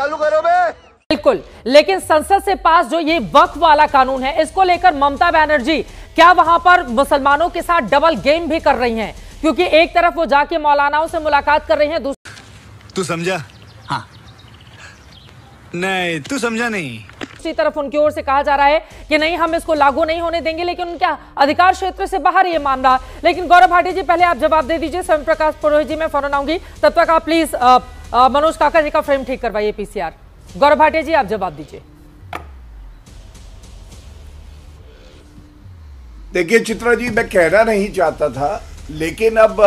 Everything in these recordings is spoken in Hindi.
चालू करो बे। बिल्कुल, लेकिन संसद से पास जो ये वक्फ वाला कानून है, इसको लेकर ममता बनर्जी क्या वहां पर मुसलमानों के साथ डबल गेम भी कर रही हैं? क्योंकि एक तरफ वो जाके मौलानाओं से मुलाकात कर रही हैं, तू समझा? हाँ नहीं, तू समझा नहीं। दूसरी तरफ उनकी ओर से कहा जा रहा है कि नहीं, हम इसको लागू नहीं होने देंगे, लेकिन उनके अधिकार क्षेत्र से बाहर ये मामला। लेकिन गौरव भाटी जी, पहले आप जवाब दे दीजिए। स्वयं प्रकाश पुरोहित जी, मैं फौरन आऊंगी, तब तक आप प्लीज मनोज काका जी का फ्रेम ठीक करवाइए पीसीआर। गौरव भाटी जी, आप जवाब दीजिए। देखिए चित्रा जी, मैं कहना नहीं चाहता था, लेकिन अब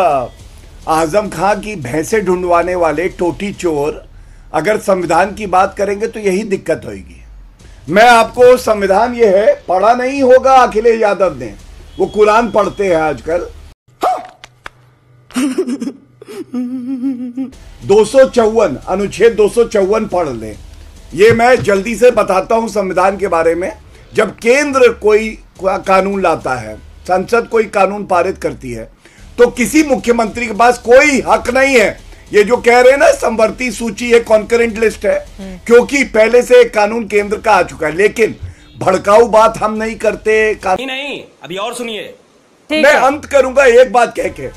आजम खां की भैंसे ढूंढवाने वाले टोटी चोर अगर संविधान की बात करेंगे तो यही दिक्कत होगी। मैं आपको संविधान ये है, पढ़ा नहीं होगा अखिलेश यादव ने, वो कुरान पढ़ते हैं आजकल। 254 अनुच्छेद 254 पढ़ लें। ये मैं जल्दी से बताता हूं संविधान के बारे में। जब केंद्र कोई कानून लाता है, संसद कोई कानून पारित करती है, तो किसी मुख्यमंत्री के पास कोई हक नहीं है। ये जो कह रहे हैं ना समवर्ती सूची है, कॉन्करेंट लिस्ट है, क्योंकि पहले से एक कानून केंद्र का आ चुका है। लेकिन भड़काऊ बात हम नहीं करते। नहीं, अभी और सुनिए। मैं अंत करूंगा एक बात कह के।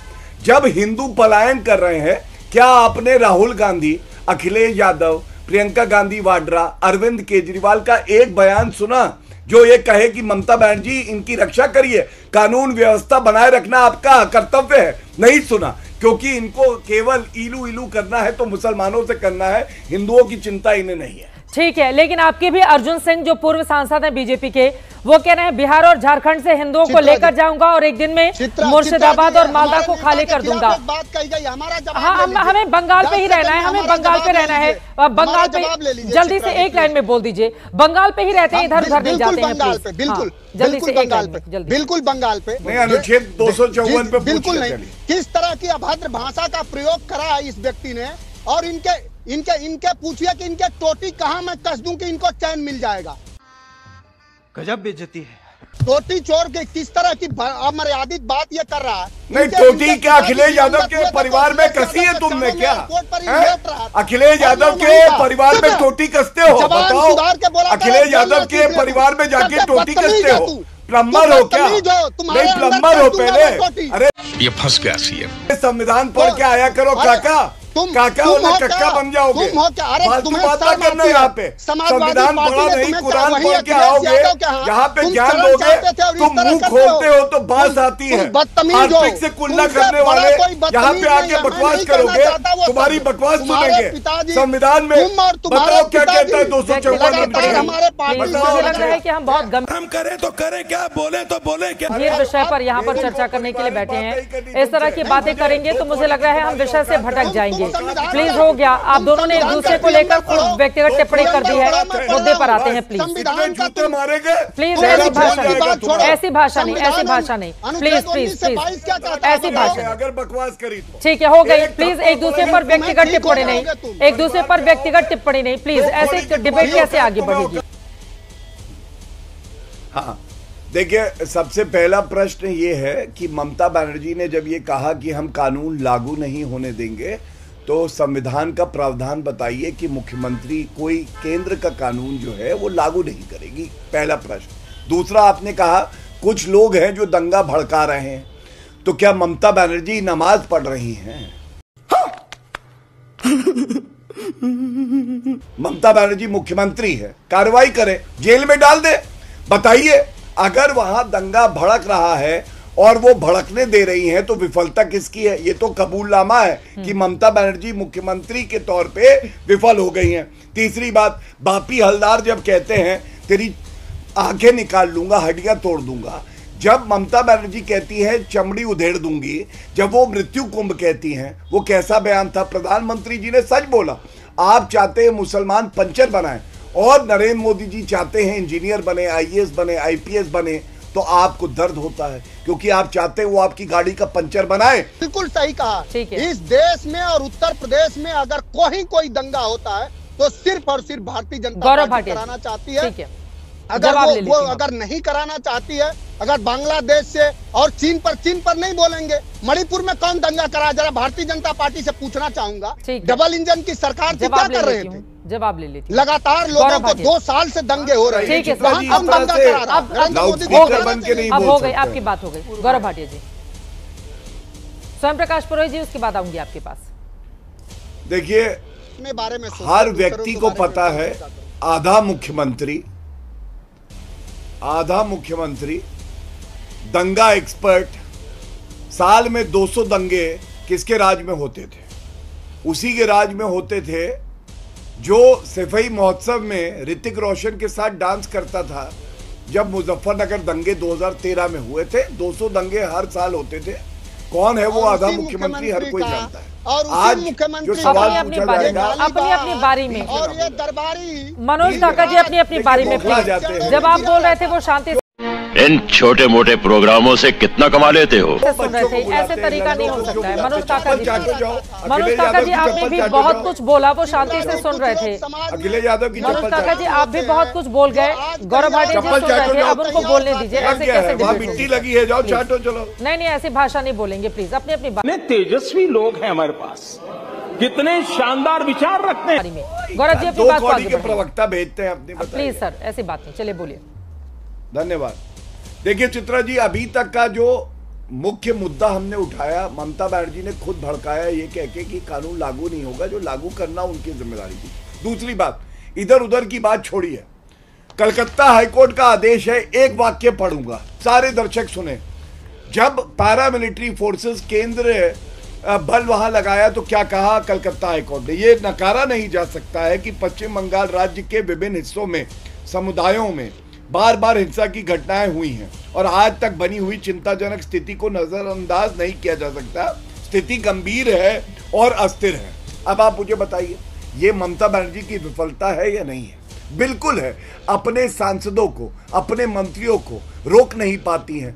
जब हिंदू पलायन कर रहे हैं, क्या आपने राहुल गांधी, अखिलेश यादव, प्रियंका गांधी वाड्रा, अरविंद केजरीवाल का एक बयान सुना जो ये कहे कि ममता बनर्जी इनकी रक्षा करिए, कानून व्यवस्था बनाए रखना आपका कर्तव्य है? नहीं सुना, क्योंकि इनको केवल इलू इलू करना है तो मुसलमानों से करना है, हिंदुओं की चिंता इन्हें नहीं है। ठीक है, लेकिन आपके भी अर्जुन सिंह जो पूर्व सांसद हैं बीजेपी के, वो कह रहे हैं बिहार और झारखंड से हिंदुओं को लेकर जाऊंगा और एक दिन में मुर्शिदाबाद और मालदा को खाली कर दूंगा। बात कही गई, हमारा हाँ, हमें बंगाल पे ही रहना है, हमें बंगाल पे रहना है। बंगाल पे जल्दी से एक लाइन में बोल दीजिए। बंगाल पे ही रहते हैं, इधर उधर नहीं जाते हैं। बंगाल पे बिल्कुल, जल्दी से बंगाल पे, बिल्कुल बंगाल पे। अनुच्छेद 254 पे बिल्कुल नहीं। किस तरह की अभद्र भाषा का प्रयोग करा है इस व्यक्ति ने, और इनके पूछिए कि इनके टोटी कहां मैं कस दूं कि इनको चैन मिल जाएगा। गजब बेइज्जती है। टोटी चोर के किस तरह की अमर्यादित बात ये कर रहा है। नहीं, टोटी क्या अखिलेश यादव के परिवार में कसी है तुमने क्या? अखिलेश यादव के परिवार में टोटी कसते हो? बताओ, अखिलेश यादव के परिवार में जाके टोटी कसते हो? प्लम्बर हो क्या? नहीं, प्लम्बर हो पहले। अरे ये फंस गया सीएम। संविधान पढ़ के आया करो काका। काका वाला कक्का बन जाओगे। फालतू बात ना करना यहाँ पे। संविधान पढ़ा नहीं, कुरान पढ़ के आओगे, यहाँ पे ज्ञान दोगे, तुम मुंह खोलते हो तो बात आती है। हार्पिक से कुल्ला करने वाले यहाँ पे आके बकवास करोगे, तुम्हारी बकवास सुनेंगे। संविधान में बताओ क्या कहता है 254 कि हम बहुत हम करें तो करें क्या, बोले तो बोले क्या। ये विषय पर यहाँ पर चर्चा करने के लिए बैठे हैं। इस तरह की बातें करेंगे तो मुझे लग रहा है हम विषय से भटक जाएंगे। प्लीज, हो गया। आप दोनों ने एक दूसरे को लेकर खूब व्यक्तिगत टिप्पणी कर दी है। मुद्दे पर आते हैं प्लीज। प्लीज, ऐसी भाषा नहीं, ऐसी भाषा नहीं। प्लीज प्लीज प्लीज, ऐसी भाषा अगर बकवास करी तो ठीक है, हो गई। प्लीज, एक दूसरे पर व्यक्तिगत टिप्पणी नहीं, एक दूसरे पर व्यक्तिगत टिप्पणी नहीं। प्लीज, ऐसे डिबेट कैसे आगे बढ़ेगी? हाँ, देखिए, सबसे पहला प्रश्न ये है कि ममता बनर्जी ने जब ये कहा कि हम कानून लागू नहीं होने देंगे, तो संविधान का प्रावधान बताइए कि मुख्यमंत्री कोई केंद्र का कानून जो है वो लागू नहीं करेगी। पहला प्रश्न। दूसरा, आपने कहा कुछ लोग हैं जो दंगा भड़का रहे हैं, तो क्या ममता बनर्जी नमाज पढ़ रही हैं? ममता बनर्जी मुख्यमंत्री है, कार्रवाई करे, जेल में डाल दे। बताइए, अगर वहां दंगा भड़क रहा है और वो भड़कने दे रही हैं तो विफलता किसकी है? ये तो कबूलनामा है कि ममता बनर्जी मुख्यमंत्री के तौर पे विफल हो गई हैं। तीसरी बात, बापी हलदार जब कहते हैं तेरी आंखें निकाल लूंगा, हड्डियां तोड़ दूंगा, जब ममता बनर्जी कहती है चमड़ी उधेड़ दूंगी, जब वो मृत्यु कुंभ कहती हैं, वो कैसा बयान था? प्रधानमंत्री जी ने सच बोला। आप चाहते हैं मुसलमान पंचर बनाए और नरेंद्र मोदी जी चाहते हैं इंजीनियर बने, आईएएस बने, आईपीएस बने, तो आपको दर्द होता है क्योंकि आप चाहते हैं वो आपकी गाड़ी का पंचर बनाए। बिल्कुल सही कहा। इस देश में और उत्तर प्रदेश में अगर कोई दंगा होता है तो सिर्फ और सिर्फ भारतीय जनता पार्टी कराना चाहती है। अगर वो अगर नहीं कराना चाहती है, अगर बांग्लादेश से और चीन पर नहीं बोलेंगे। मणिपुर में कौन दंगा करा, जरा भारतीय जनता पार्टी से पूछना चाहूंगा। डबल इंजन की सरकार थी, क्या कर रहे थे? जवाब ले लीजिए। लगातार लोगों को 2 साल से दंगे हो रहे हैं। ठीक है, हम दंगा करा रहा अब हो गई आपकी बात, हो गई। गौरव भाटिया जी, स्वयं प्रकाश पुरोहित जी, उसके बाद आऊंगी आपके पास। देखिए, बारे में हर व्यक्ति को पता है आधा मुख्यमंत्री दंगा एक्सपर्ट, साल में 200 दंगे किसके राज में होते थे? उसी के राज में होते थे जो सफाई महोत्सव में ऋतिक रोशन के साथ डांस करता था जब मुजफ्फरनगर दंगे 2013 में हुए थे। 200 दंगे हर साल होते थे। कौन है वो आधा मुख्यमंत्री? हर कोई जानता है। और आज मुख्यमंत्री जो सवाल पूछा जाएगा अपनी बारी में, और ये दरबारी मनोज काका जी अपनी बारी में प्लीज। जब आप बोल रहे थे वो शांति इन छोटे मोटे प्रोग्रामों से कितना कमा लेते हो? सुन रहे थे, ऐसे तरीका नहीं हो सकता है। मनोज काका जी, आपने भी बहुत कुछ बोला, वो शांति से सुन रहे थे। अखिलेश यादव की मनोज काका जी, आप भी बहुत कुछ बोल गए। गौरव भाटिया जी सुन रहे थे, अब उनको बोलने दीजिए। ऐसे कैसे मिट्टी लगी है, जाओ चाटो चलो। नहीं, ऐसी भाषा नहीं बोलेंगे प्लीज। अपनी बात। तेजस्वी लोग हैं हमारे पास, कितने शानदार विचार रखते हैं। गौरव जी अपनी बात को आगे प्रवक्ता भेजते हैं अपनी। प्लीज सर, ऐसी बात नहीं, चलिए बोलिए। धन्यवाद। देखिए चित्रा जी, अभी तक का जो मुख्य मुद्दा हमने उठाया, ममता बनर्जी ने खुद भड़काया ये कह के कि कानून लागू नहीं होगा, जो लागू करना उनकी जिम्मेदारी थी। दूसरी बात, इधर उधर की बात छोड़िए। कलकत्ता हाईकोर्ट का आदेश है, एक वाक्य पढ़ूंगा, सारे दर्शक सुने। जब पैरामिलिट्री फोर्सेस केंद्र बल वहां लगाया तो क्या कहा कलकत्ता हाईकोर्ट ने? ये नकारा नहीं जा सकता है कि पश्चिम बंगाल राज्य के विभिन्न हिस्सों में समुदायों में बार बार हिंसा की घटनाएं हुई हैं और आज तक बनी हुई चिंताजनक स्थिति को नजरअंदाज नहीं किया जा सकता। स्थिति गंभीर है और अस्थिर है। अब आप मुझे बताइए, ये ममता बनर्जी की विफलता है या नहीं है? बिल्कुल है। अपने सांसदों को, अपने मंत्रियों को रोक नहीं पाती हैं।